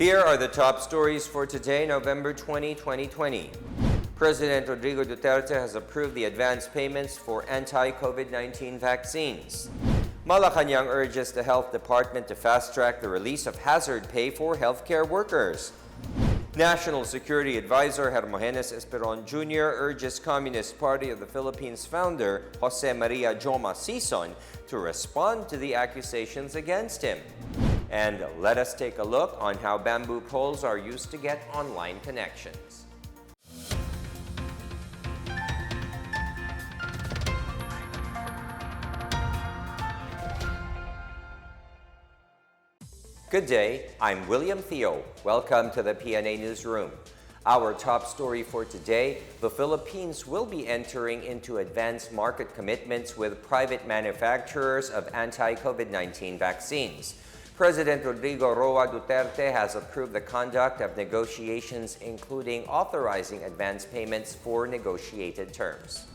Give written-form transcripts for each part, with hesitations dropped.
Here are the top stories for today, November 20, 2020. President Rodrigo Duterte has approved the advance payments for anti-COVID-19 vaccines. Malacanang urges the Health Department to fast-track the release of hazard pay for healthcare workers. National Security Advisor Hermogenes Esperon Jr. urges Communist Party of the Philippines founder Jose Maria Sison to respond to the accusations against him. And let us take a look on how bamboo poles are used to get online connections. Good day, I'm William Theo. Welcome to the PNA Newsroom. Our top story for today, the Philippines will be entering into advanced market commitments with private manufacturers of anti-COVID-19 vaccines. President Rodrigo Duterte has approved the conduct of negotiations, including authorizing advance payments for negotiated terms.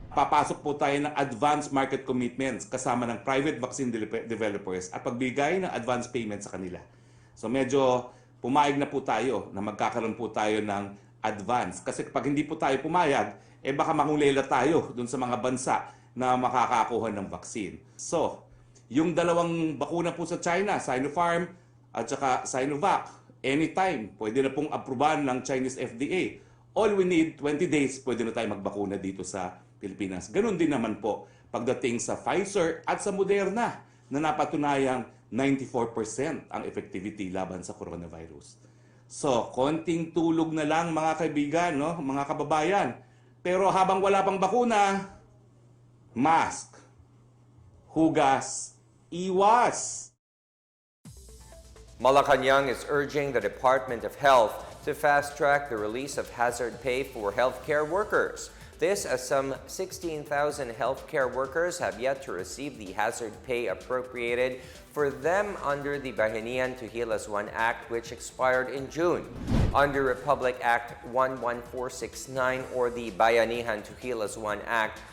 Papasok po tayo ng advance market commitments kasama ng private vaccine developers at pagbigay ng advance payments sa kanila. So medyo pumayag na po tayo na magkakaroon po tayo ng advance. Kasi kapag hindi po tayo pumayag, baka makulela tayo dun sa mga bansa na makakakuha ng vaccine. So, yung dalawang bakuna po sa China, Sinopharm at saka Sinovac, anytime pwede na pong aprobahan ng Chinese FDA. All we need, 20 days, pwede na tayo magbakuna dito sa Pilipinas. Ganon din naman po pagdating sa Pfizer at sa Moderna na napatunayang 94% ang effectivity laban sa coronavirus. So, konting tulog na lang mga kaibigan, no? Mga kababayan. Pero habang wala pang bakuna, mask, hugas, iwas. Malacanang is urging the Department of Health to fast-track the release of hazard pay for healthcare workers. This as some 16,000 healthcare workers have yet to receive the hazard pay appropriated for them under the Bayanihan to Heal as One Act, which expired in June. Under Republic Act 11469 or the Bayanihan to Heal as One Act,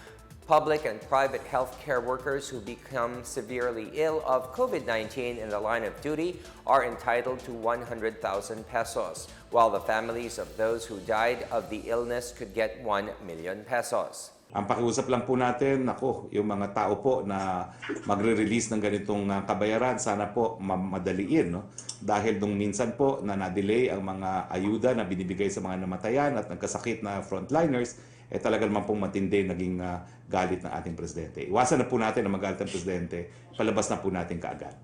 public and private healthcare workers who become severely ill of COVID-19 in the line of duty are entitled to 100,000 pesos, while the families of those who died of the illness could get 1 million pesos. Ang pakiusap lang po natin, yung mga tao po na magre-release ng ganitong kabayaran, sana po madaliin. No? Dahil nung minsan po na na-delay ang mga ayuda na binibigay sa mga namatayan at nagkasakit na frontliners, talaga naman pong matindi naging galit ng ating presidente. Iwasan na po natin ang magalit ng presidente, palabas na po natin kaagad.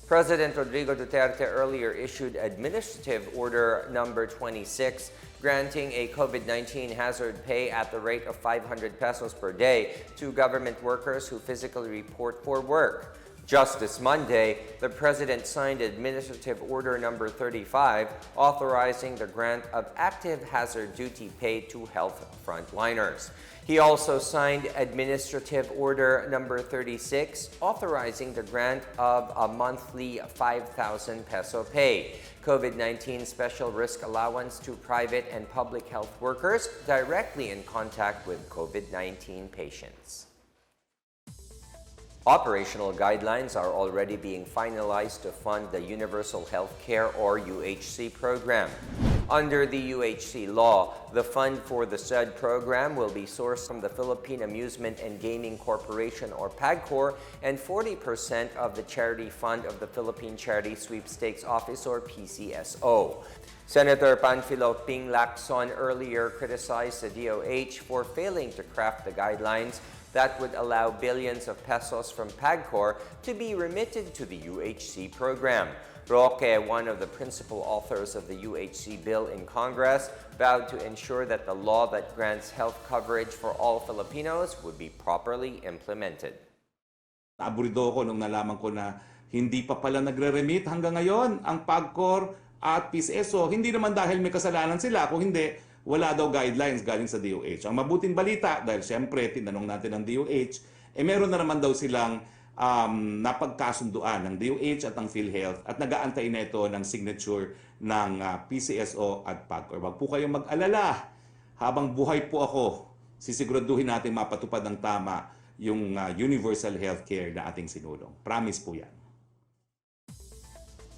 President Rodrigo Duterte earlier issued Administrative Order Number 26 granting a COVID-19 hazard pay at the rate of 500 pesos per day to government workers who physically report for work. Just this Monday, the President signed Administrative Order Number 35 authorizing the grant of active hazard duty pay to health frontliners. He also signed Administrative Order Number 36 authorizing the grant of a monthly 5,000 peso pay, COVID-19 special risk allowance to private and public health workers directly in contact with COVID-19 patients. Operational guidelines are already being finalized to fund the Universal Healthcare or UHC program. Under the UHC law, the fund for the said program will be sourced from the Philippine Amusement and Gaming Corporation or PAGCOR and 40% of the charity fund of the Philippine Charity Sweepstakes Office or PCSO. Senator Panfilo Ping Lacson earlier criticized the DOH for failing to craft the guidelines that would allow billions of pesos from PAGCOR to be remitted to the UHC program. Roque, one of the principal authors of the UHC bill in Congress, vowed to ensure that the law that grants health coverage for all Filipinos would be properly implemented. Naaburido ako nung nalaman ko na hindi pa pala nagre-remit hanggang ngayon ang PAGCOR at PCSO. Hindi naman dahil may kasalanan sila, kung hindi, wala daw guidelines galing sa DOH. Ang mabuting balita, dahil siyempre tinanong natin ang DOH, meron na naman daw silang napagkasunduan ng DOH at ng PhilHealth at nag-aantay na ito ng signature ng PCSO at PAGCOR. Huwag po kayong mag-alala. Habang buhay po ako, sisiguraduhin natin mapatupad ng tama yung universal healthcare na ating sinulong. Promise po yan.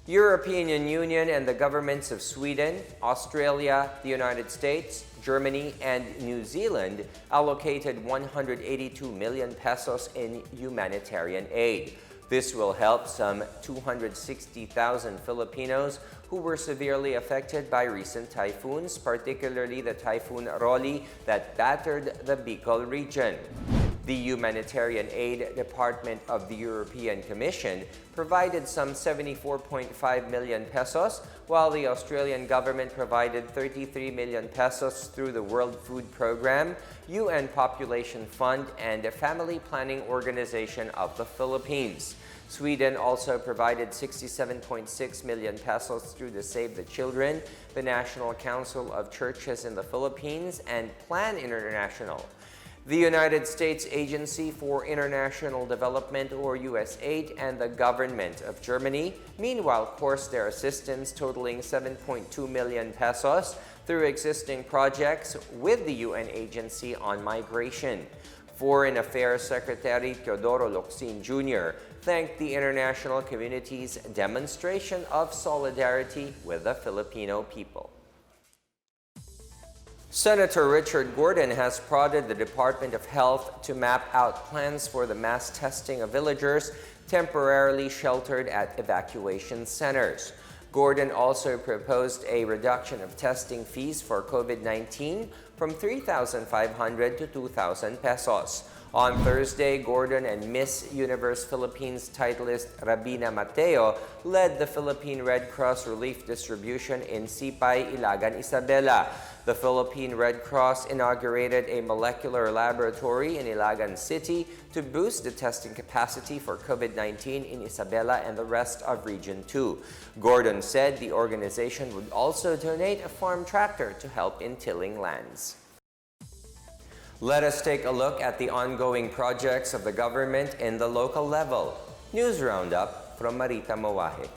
European Union and the governments of Sweden, Australia, the United States, Germany, and New Zealand allocated 182 million pesos in humanitarian aid. This will help some 260,000 Filipinos who were severely affected by recent typhoons, particularly the Typhoon Rolly that battered the Bicol region. The Humanitarian Aid Department of the European Commission provided some 74.5 million pesos, while the Australian government provided 33 million pesos through the World Food Program, UN Population Fund, and the Family Planning Organization of the Philippines. Sweden also provided 67.6 million pesos through the Save the Children, the National Council of Churches in the Philippines, and Plan International. The United States Agency for International Development, or USAID, and the government of Germany, meanwhile, coursed their assistance totaling 7.2 million pesos through existing projects with the UN Agency on Migration. Foreign Affairs Secretary Teodoro Jr. thanked the international community's demonstration of solidarity with the Filipino people. Senator Richard Gordon has prodded the Department of Health to map out plans for the mass testing of villagers temporarily sheltered at evacuation centers. Gordon also proposed a reduction of testing fees for COVID-19 from 3,500 to 2,000 pesos. On Thursday, Gordon and Miss Universe Philippines titleist Rabina Mateo led the Philippine Red Cross relief distribution in Sipay, Ilagan, Isabela. The Philippine Red Cross inaugurated a molecular laboratory in Ilagan City to boost the testing capacity for COVID-19 in Isabela and the rest of Region 2. Gordon said the organization would also donate a farm tractor to help in tilling lands. Let us take a look at the ongoing projects of the government in the local level. News Roundup from Marita Mawahe.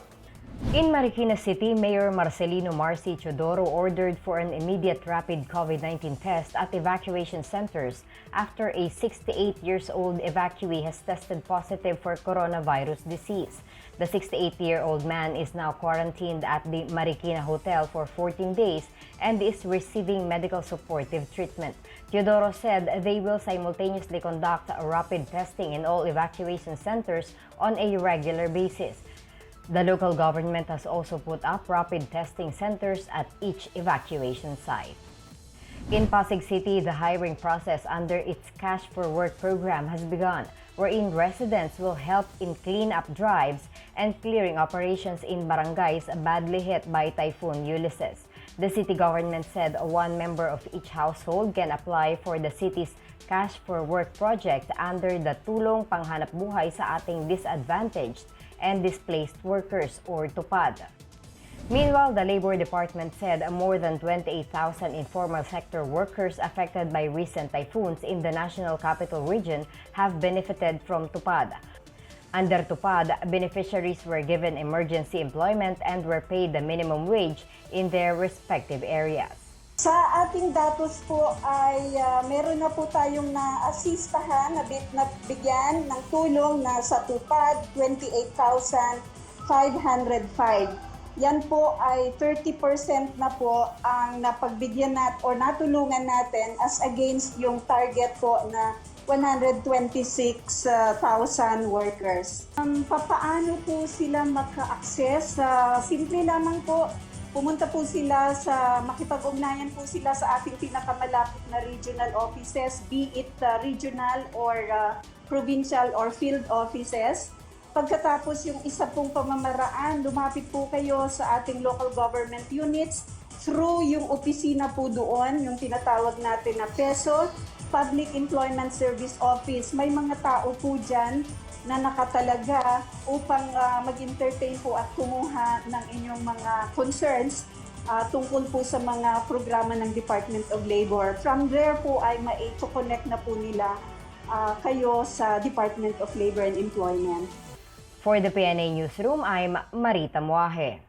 In Marikina City, Mayor Marcelino Teodoro ordered for an immediate rapid COVID-19 test at evacuation centers after a 68-year-old evacuee has tested positive for coronavirus disease. The 68-year-old man is now quarantined at the Marikina Hotel for 14 days and is receiving medical supportive treatment. Teodoro said they will simultaneously conduct rapid testing in all evacuation centers on a regular basis. The local government has also put up rapid testing centers at each evacuation site. In Pasig City, the hiring process under its Cash for Work program has begun, wherein residents will help in clean-up drives and clearing operations in barangays badly hit by Typhoon Ulysses. The city government said one member of each household can apply for the city's Cash for Work project under the Tulong Panghanap Buhay sa Ating Disadvantaged and Displaced Workers, or TUPAD. Meanwhile, the Labor Department said more than 28,000 informal sector workers affected by recent typhoons in the National Capital Region have benefited from TUPAD. Under TUPAD, beneficiaries were given emergency employment and were paid the minimum wage in their respective areas. Sa ating datos po ay meron na po tayong na-assistahan, bigyan ng tulong na sa TUPAD, 28,505. Yan po ay 30% na po ang napagbigyan or natulungan natin as against yung target po na 126,000 workers. Papaano po sila maka-access? Simple lamang po. Pumunta po sila makipag-ugnayan po sila sa ating pinakamalapit na regional offices, be it regional or provincial or field offices. Pagkatapos yung isa pong pamamaraan, lumapit po kayo sa ating local government units through yung opisina po doon, yung tinatawag natin na PESO, Public Employment Service Office. May mga tao po dyan na nakatalaga upang mag-entertain po at kumuha ng inyong mga concerns tungkol po sa mga programa ng Department of Labor. From there po ay ma-connect na po nila kayo sa Department of Labor and Employment. For the PNA Newsroom, I'm Marita Mawahe.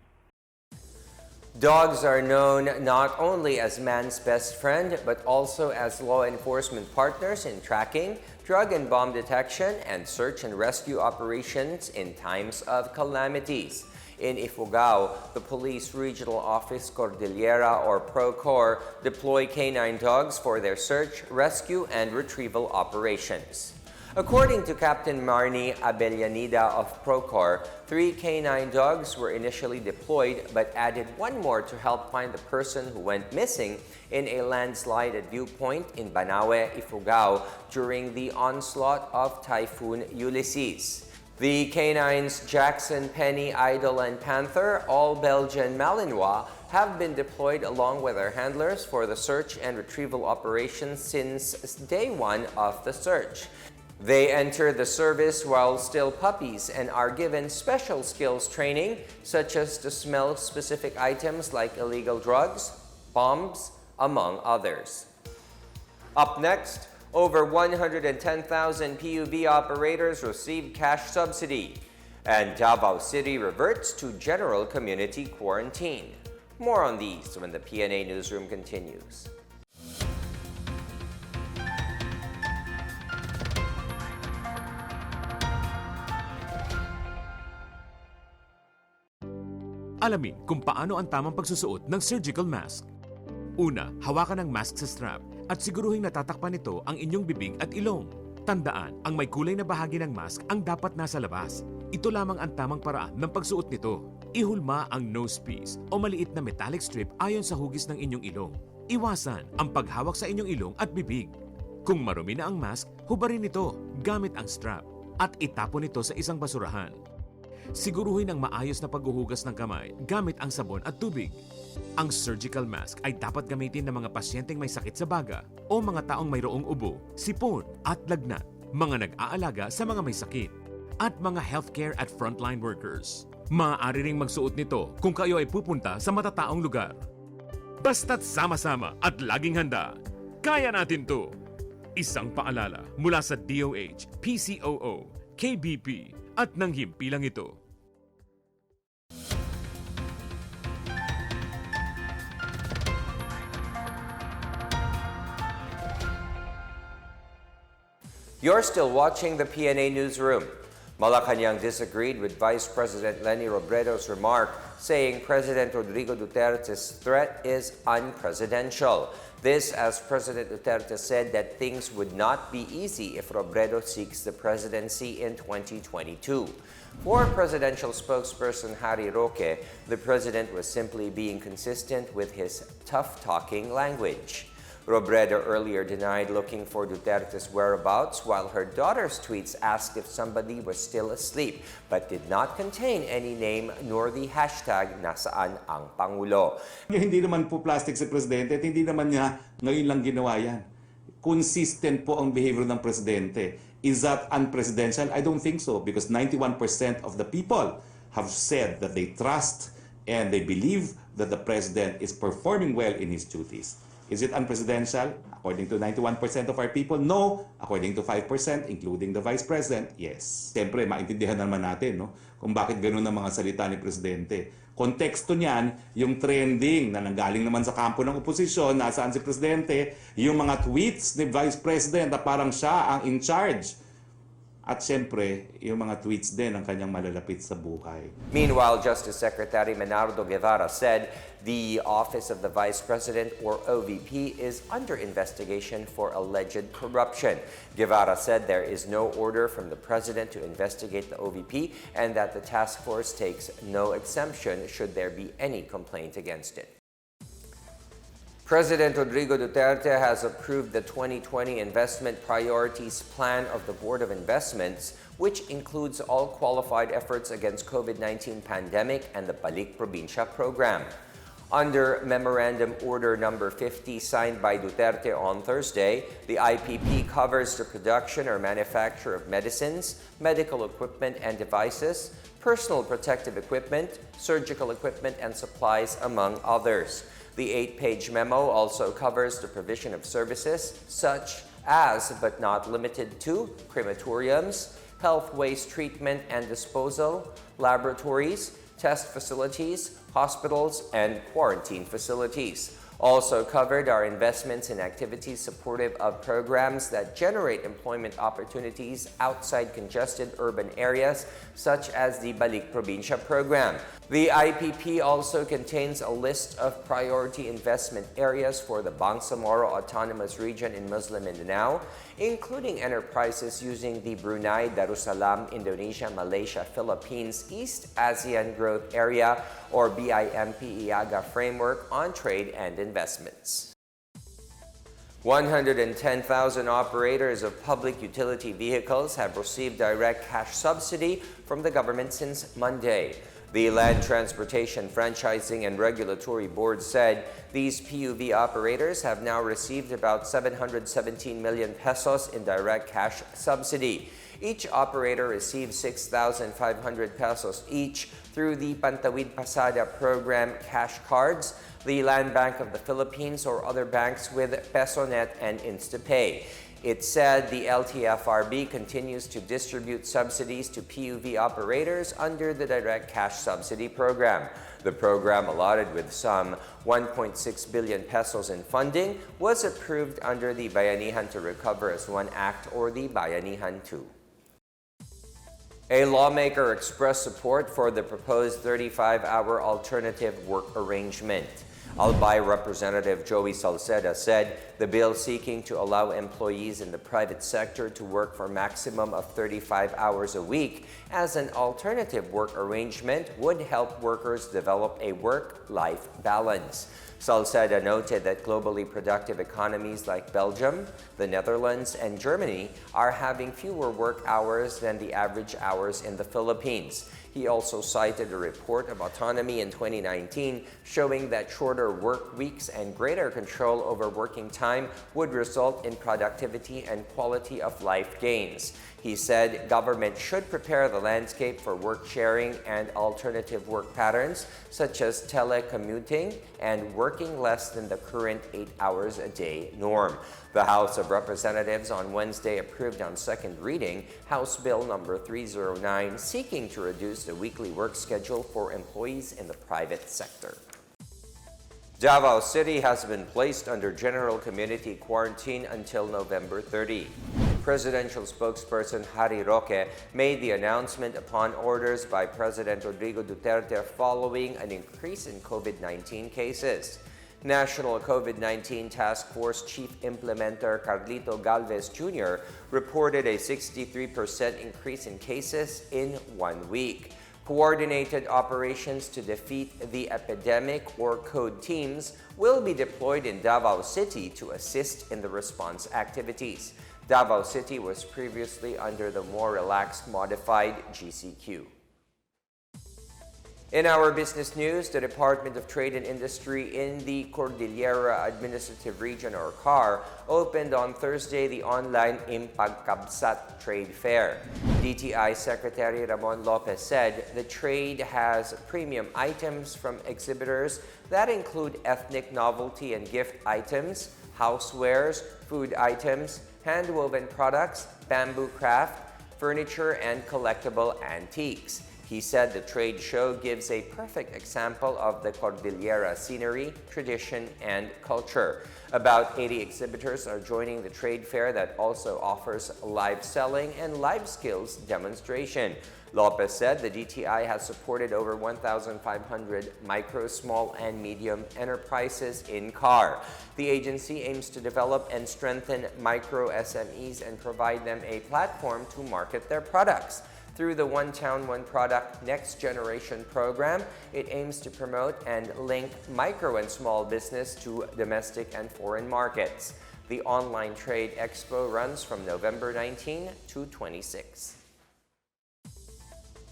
Dogs are known not only as man's best friend, but also as law enforcement partners in tracking, drug and bomb detection, and search and rescue operations in times of calamities. In Ifugao, the Police Regional Office Cordillera or PROCOR deploy canine dogs for their search, rescue, and retrieval operations. According to Captain Marnie Abellanida of PROCOR, 3 canine dogs were initially deployed but added one more to help find the person who went missing in a landslide at Viewpoint in Banawe, Ifugao during the onslaught of Typhoon Ulysses. The canines Jackson, Penny, Idol, and Panther, all Belgian Malinois, have been deployed along with their handlers for the search and retrieval operations since day one of the search. They enter the service while still puppies and are given special skills training, such as to smell specific items like illegal drugs, bombs, among others. Up next, over 110,000 PUV operators received cash subsidy, and Davao City reverts to general community quarantine. More on these when the PNA Newsroom continues. Alamin kung paano ang tamang pagsusuot ng surgical mask. Una, hawakan ang mask sa strap at siguruhing natatakpan nito ang inyong bibig at ilong. Tandaan, ang may kulay na bahagi ng mask ang dapat nasa labas. Ito lamang ang tamang paraan ng pagsuot nito. Ihulma ang nose piece o maliit na metallic strip ayon sa hugis ng inyong ilong. Iwasan ang paghawak sa inyong ilong at bibig. Kung marumi na ang mask, hubarin ito gamit ang strap at itapon ito sa isang basurahan. Siguruhin ang maayos na paghuhugas ng kamay gamit ang sabon at tubig. Ang surgical mask ay dapat gamitin ng mga pasyenteng may sakit sa baga o mga taong mayroong ubo, sipon at lagnat, mga nag-aalaga sa mga may sakit, at mga healthcare at frontline workers. Maaari ring magsuot nito kung kayo ay pupunta sa matataong lugar. Basta't sama-sama at laging handa, kaya natin to! Isang paalala mula sa DOH, PCOO, KBP at ng himpilang ito. You're still watching the PNA Newsroom. Malacanang disagreed with Vice President Leni Robredo's remark, saying President Rodrigo Duterte's threat is unpresidential. This as President Duterte said that things would not be easy if Robredo seeks the presidency in 2022. For presidential spokesperson Harry Roque, the president was simply being consistent with his tough-talking language. Robredo earlier denied looking for Duterte's whereabouts, while her daughter's tweets asked if somebody was still asleep, but did not contain any name nor the hashtag nasaan ang Pangulo. Hindi naman po plastic si Presidente at hindi naman niya ngayon lang ginawa yan. Consistent po ang behavior ng Presidente. Is that unpresidential? I don't think so, because 91% of the people have said that they trust and they believe that the President is performing well in his duties. Is it unpresidential? According to 91% of our people, no. According to 5%, including the Vice President, yes. Siyempre, maintindihan naman natin no, kung bakit ganun ang mga salita ni Presidente. Konteksto niyan, yung trending na nanggaling naman sa kampo ng oposisyon, nasaan si Presidente, yung mga tweets ni Vice President na parang siya ang in charge. At siyempre, yung mga tweets din ang kanyang malalapit sa buhay. Meanwhile, Justice Secretary Menardo Guevara said the Office of the Vice President, or OVP, is under investigation for alleged corruption. Guevara said there is no order from the President to investigate the OVP and that the task force takes no exemption should there be any complaint against it. President Rodrigo Duterte has approved the 2020 Investment Priorities Plan of the Board of Investments, which includes all qualified efforts against COVID-19 pandemic and the Balik Probinsya program. Under Memorandum Order Number 50 signed by Duterte on Thursday, the IPP covers the production or manufacture of medicines, medical equipment and devices, personal protective equipment, surgical equipment and supplies, among others. The 8-page memo also covers the provision of services such as, but not limited to, crematoriums, health waste treatment and disposal, laboratories, test facilities, hospitals, and quarantine facilities. Also covered are investments in activities supportive of programs that generate employment opportunities outside congested urban areas, such as the Balik Probinsya program. The IPP also contains a list of priority investment areas for the Bangsamoro Autonomous Region in Muslim Mindanao, including enterprises using the Brunei Darussalam Indonesia Malaysia Philippines East ASEAN Growth Area or BIMP-IAGA framework on trade and investments. 110,000 operators of public utility vehicles have received direct cash subsidy from the government since Monday. The Land Transportation Franchising and Regulatory Board said these PUV operators have now received about 717 million pesos in direct cash subsidy. Each operator received 6,500 pesos each through the Pantawid Pasada program cash cards, the Land Bank of the Philippines, or other banks with PesoNet and InstaPay. It said the LTFRB continues to distribute subsidies to PUV operators under the Direct Cash Subsidy Program. The program, allotted with some 1.6 billion pesos in funding, was approved under the Bayanihan to Recover as One Act or the Bayanihan 2. A lawmaker expressed support for the proposed 35-hour alternative work arrangement. Albay Representative Joey Salceda said the bill seeking to allow employees in the private sector to work for a maximum of 35 hours a week as an alternative work arrangement would help workers develop a work-life balance. Salceda noted that globally productive economies like Belgium, the Netherlands, and Germany are having fewer work hours than the average hours in the Philippines. He also cited a report of Autonomy in 2019 showing that shorter work weeks and greater control over working time would result in productivity and quality of life gains. He said government should prepare the landscape for work sharing and alternative work patterns such as telecommuting and working less than the current 8 hours a day norm. The House of Representatives on Wednesday approved on second reading House Bill number 309 seeking to reduce the weekly work schedule for employees in the private sector. Davao City has been placed under general community quarantine until November 30. Presidential spokesperson Harry Roque made the announcement upon orders by President Rodrigo Duterte following an increase in COVID-19 cases. National COVID-19 Task Force Chief Implementer Carlito Galvez Jr. reported a 63% increase in cases in 1 week. Coordinated operations to defeat the epidemic or code teams will be deployed in Davao City to assist in the response activities. Davao City was previously under the more relaxed modified GCQ. In our business news, the Department of Trade and Industry in the Cordillera Administrative Region or CAR opened on Thursday the online Impagkabsat Trade Fair. DTI Secretary Ramon Lopez said the trade has premium items from exhibitors that include ethnic novelty and gift items, housewares, food items, hand-woven products, bamboo craft, furniture, and collectible antiques. He said the trade show gives a perfect example of the Cordillera scenery, tradition, and culture. About 80 exhibitors are joining the trade fair that also offers live selling and live skills demonstration. Lopez said the DTI has supported over 1,500 micro, small, and medium enterprises in CAR. The agency aims to develop and strengthen micro SMEs and provide them a platform to market their products. Through the One Town, One Product Next Generation program, it aims to promote and link micro and small business to domestic and foreign markets. The online trade expo runs from November 19 to 26.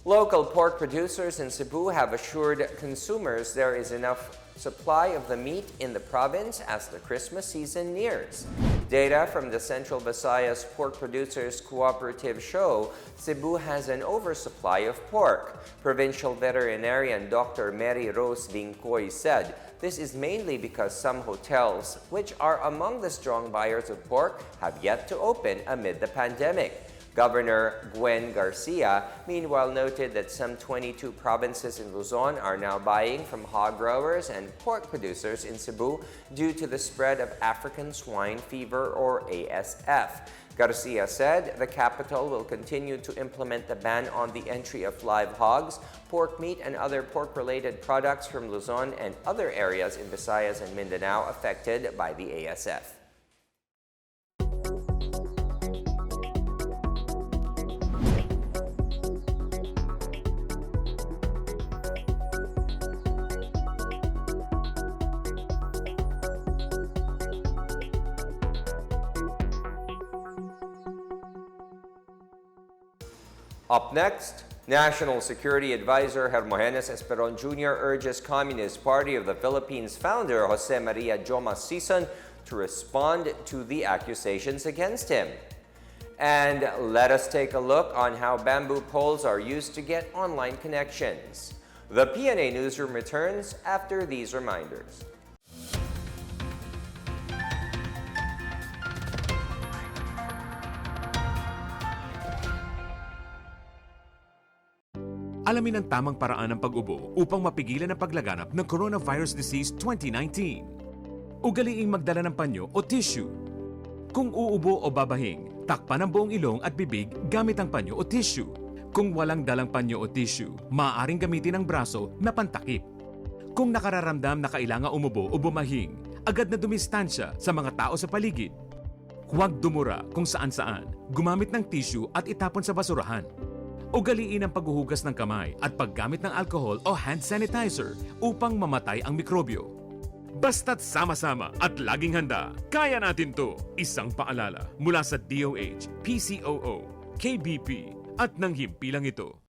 Local pork producers in Cebu have assured consumers there is enough supply of the meat in the province as the Christmas season nears. Data from the Central Visayas Pork Producers Cooperative show Cebu has an oversupply of pork. Provincial veterinarian Dr. Mary Rose Vincoy said this is mainly because some hotels, which are among the strong buyers of pork, have yet to open amid the pandemic. Governor Gwen Garcia, meanwhile, noted that some 22 provinces in Luzon are now buying from hog growers and pork producers in Cebu due to the spread of African swine fever, or ASF. Garcia said the capital will continue to implement the ban on the entry of live hogs, pork meat, and other pork-related products from Luzon and other areas in Visayas and Mindanao affected by the ASF. Up next, National Security Advisor Hermogenes Esperon Jr. urges Communist Party of the Philippines founder Jose Maria Sison to respond to the accusations against him. And let us take a look on how bamboo poles are used to get online connections. The PNA Newsroom returns after these reminders. Alamin ang tamang paraan ng pag-ubo upang mapigilan ang paglaganap ng coronavirus disease 2019. Ugaliing magdala ng panyo o tissue. Kung uubo o babahing, takpan ang buong ilong at bibig gamit ang panyo o tissue. Kung walang dalang panyo o tissue, maaaring gamitin ang braso na pantakip. Kung nakararamdam na kailangan umubo o bumahing, agad na dumistansya sa mga tao sa paligid. Huwag dumura kung saan-saan, gumamit ng tissue at itapon sa basurahan. Ugaliin ang paghuhugas ng kamay at paggamit ng alcohol o hand sanitizer upang mamatay ang mikrobyo. Basta't sama-sama at laging handa, kaya natin to! Isang paalala mula sa DOH, PCOO, KBP at ng himpilang ito.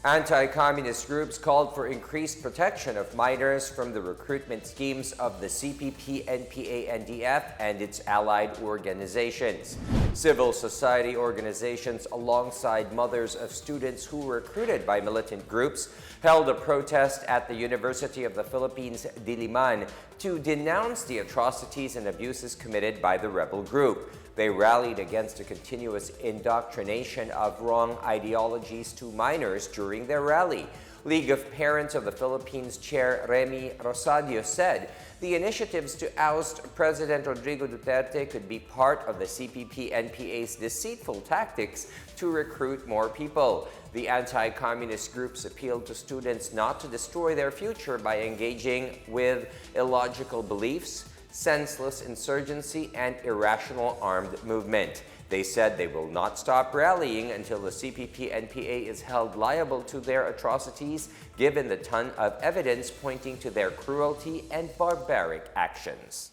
Anti-communist groups called for increased protection of minors from the recruitment schemes of the CPP, NPA, NDF, and its allied organizations. Civil society organizations, alongside mothers of students who were recruited by militant groups, held a protest at the University of the Philippines, Diliman, to denounce the atrocities and abuses committed by the rebel group. They rallied against the continuous indoctrination of wrong ideologies to minors during their rally. League of Parents of the Philippines Chair Remy Rosadio said the initiatives to oust President Rodrigo Duterte could be part of the CPP-NPA's deceitful tactics to recruit more people. The anti-communist groups appealed to students not to destroy their future by engaging with illogical beliefs, senseless insurgency, and irrational armed movement. They said they will not stop rallying until the CPP-NPA is held liable to their atrocities, given the ton of evidence pointing to their cruelty and barbaric actions.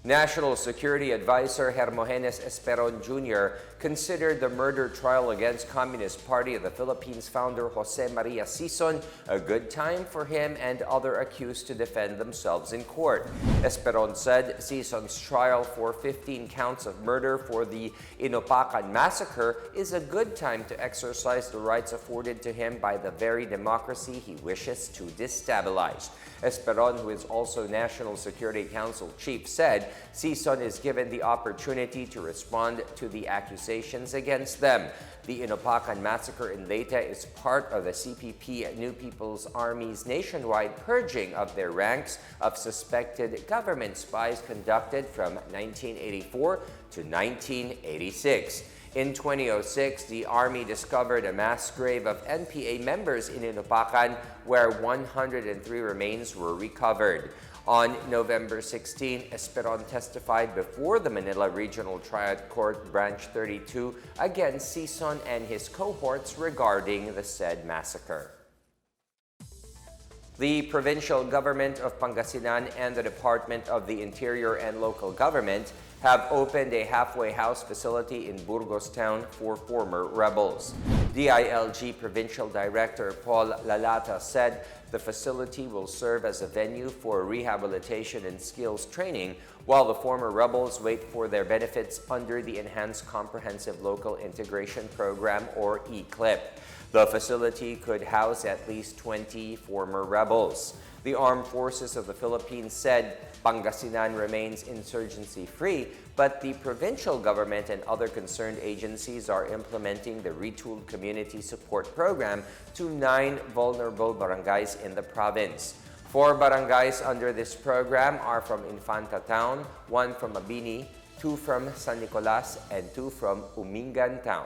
National Security Advisor Hermogenes Esperon Jr. considered the murder trial against Communist Party of the Philippines founder Jose Maria Sison a good time for him and other accused to defend themselves in court. Esperon said Sison's trial for 15 counts of murder for the Inopacan massacre is a good time to exercise the rights afforded to him by the very democracy he wishes to destabilize. Esperon, who is also National Security Council Chief, said Sison is given the opportunity to respond to the accusations against them. The Inopacan massacre in Leyte is part of the CPP New People's Army's nationwide purging of their ranks of suspected government spies conducted from 1984 to 1986. In 2006, the Army discovered a mass grave of NPA members in Inopacan where 103 remains were recovered. On November 16, Esperon testified before the Manila Regional Triad Court Branch 32 against Sison and his cohorts regarding the said massacre. The provincial government of Pangasinan and the Department of the Interior and Local Government have opened a halfway house facility in Burgos Town for former rebels. DILG Provincial Director Paul Lalata said the facility will serve as a venue for rehabilitation and skills training while the former rebels wait for their benefits under the Enhanced Comprehensive Local Integration Program, or ECLIP. The facility could house at least 20 former rebels. The Armed Forces of the Philippines said Pangasinan remains insurgency-free, but the provincial government and other concerned agencies are implementing the retooled community support program to 9 vulnerable barangays in the province. 4 barangays under this program are from Infanta Town, 1 from Mabini, 2 from San Nicolas, and 2 from Umingan Town.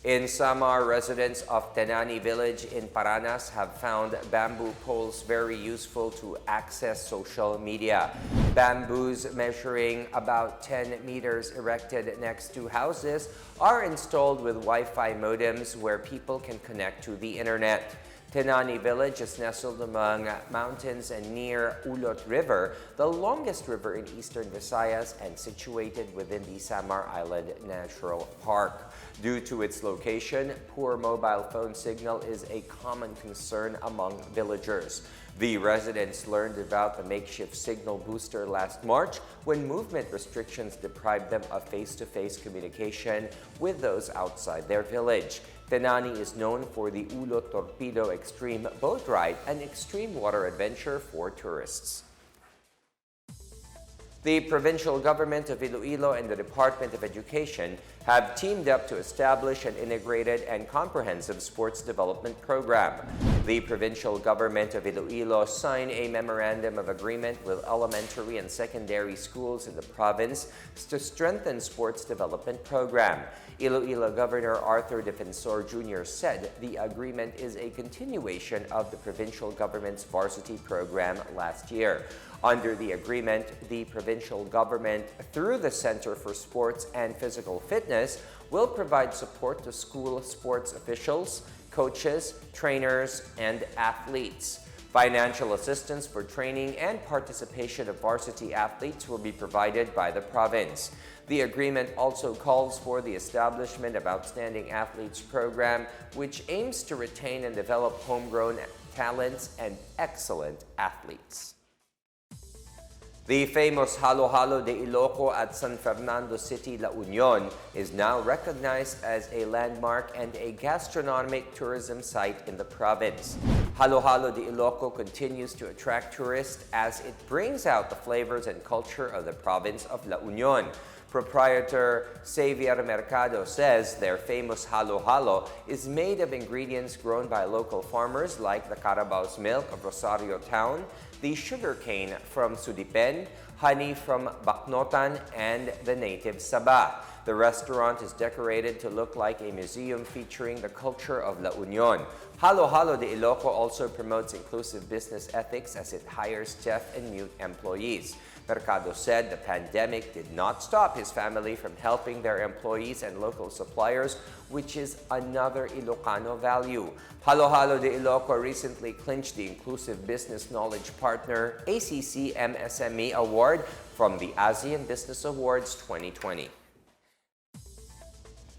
In Samar, residents of Tanani village in Paranas have found bamboo poles very useful to access social media. Bamboos measuring about 10 meters erected next to houses are installed with Wi-Fi modems where people can connect to the internet. Tanani village is nestled among mountains and near Ulot River, the longest river in eastern Visayas and situated within the Samar Island Natural Park. Due to its location, poor mobile phone signal is a common concern among villagers. The residents learned about the makeshift signal booster last March when movement restrictions deprived them of face-to-face communication with those outside their village. Tanani is known for the Ulo Torpedo Extreme Boat Ride, an extreme water adventure for tourists. The provincial government of Iloilo and the Department of Education have teamed up to establish an integrated and comprehensive sports development program. The provincial government of Iloilo signed a memorandum of agreement with elementary and secondary schools in the province to strengthen sports development program. Iloilo Governor Arthur Defensor Jr. said the agreement is a continuation of the provincial government's varsity program last year. Under the agreement, the provincial government, through the Center for Sports and Physical Fitness, will provide support to school sports officials, coaches, trainers, and athletes. Financial assistance for training and participation of varsity athletes will be provided by the province. The agreement also calls for the establishment of Outstanding Athletes Program, which aims to retain and develop homegrown talents and excellent athletes. The famous Halo de Iloilo at San Fernando City, La Union is now recognized as a landmark and a gastronomic tourism site in the province. Halo de Iloilo continues to attract tourists as it brings out the flavors and culture of the province of La Union. Proprietor Xavier Mercado says their famous halo is made of ingredients grown by local farmers like the Carabao's milk of Rosario Town, the sugarcane from Sudipen, honey from Bacnotan, and the native saba. The restaurant is decorated to look like a museum featuring the culture of La Union. Halo de Iloilo also promotes inclusive business ethics as it hires deaf and mute employees. Mercado said the pandemic did not stop his family from helping their employees and local suppliers, which is another Ilocano value. Halo de Iloilo recently clinched the Inclusive Business Knowledge Partner ACC MSME Award from the ASEAN Business Awards 2020.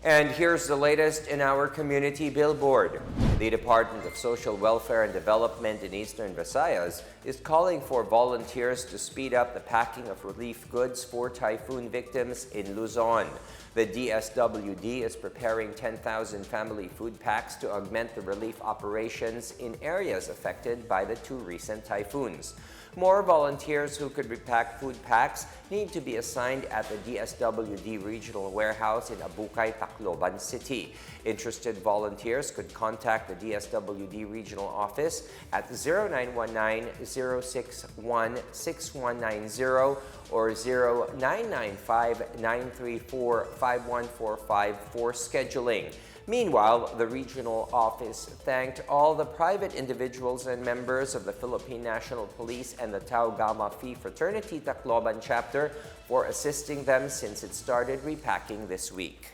And here's the latest in our community billboard. The Department of Social Welfare and Development in Eastern Visayas is calling for volunteers to speed up the packing of relief goods for typhoon victims in Luzon. The DSWD is preparing 10,000 family food packs to augment the relief operations in areas affected by the 2 recent typhoons. More volunteers who could repack food packs need to be assigned at the DSWD Regional Warehouse in Abukay, Tacloban City. Interested volunteers could contact the DSWD Regional Office at 0919-061-6190 or 0995-934-5145 for scheduling. Meanwhile, the regional office thanked all the private individuals and members of the Philippine National Police and the Tau Gamma Phi Fraternity Tacloban chapter for assisting them since it started repacking this week.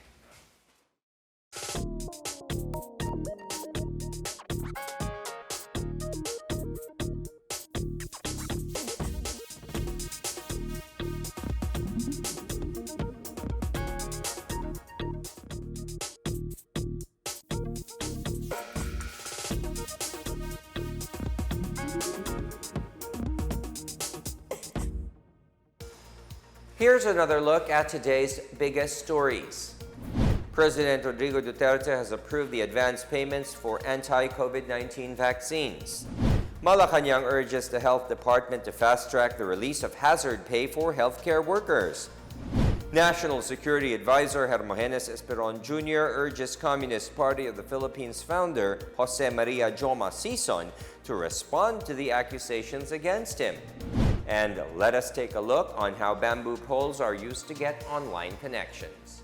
Here's another look at today's biggest stories. President Rodrigo Duterte has approved the advance payments for anti-COVID-19 vaccines. Malacanang urges the Health Department to fast-track the release of hazard pay for healthcare workers. National Security Advisor Hermogenes Esperon Jr. urges Communist Party of the Philippines founder Jose Maria Sison to respond to the accusations against him. And let us take a look on how bamboo poles are used to get online connections.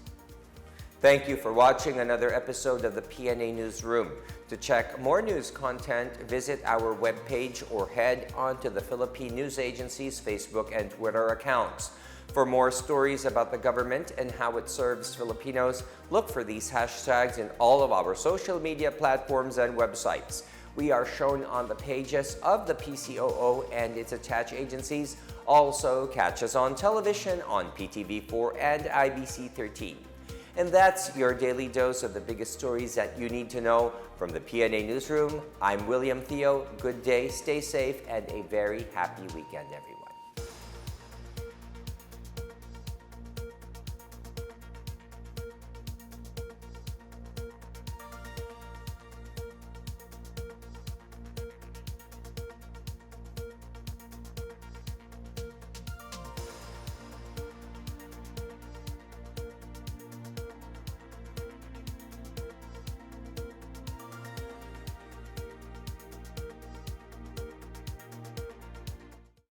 Thank you for watching another episode of the PNA Newsroom. To check more news content, visit our webpage or head on to the Philippine News Agency's Facebook and Twitter accounts. For more stories about the government and how it serves Filipinos, look for these hashtags in all of our social media platforms and websites. We are shown on the pages of the PCOO and its attached agencies. Also, catch us on television on PTV4 and IBC 13. And that's your daily dose of the biggest stories that you need to know from the PNA Newsroom. I'm William Theo. Good day, stay safe, and a very happy weekend, everyone.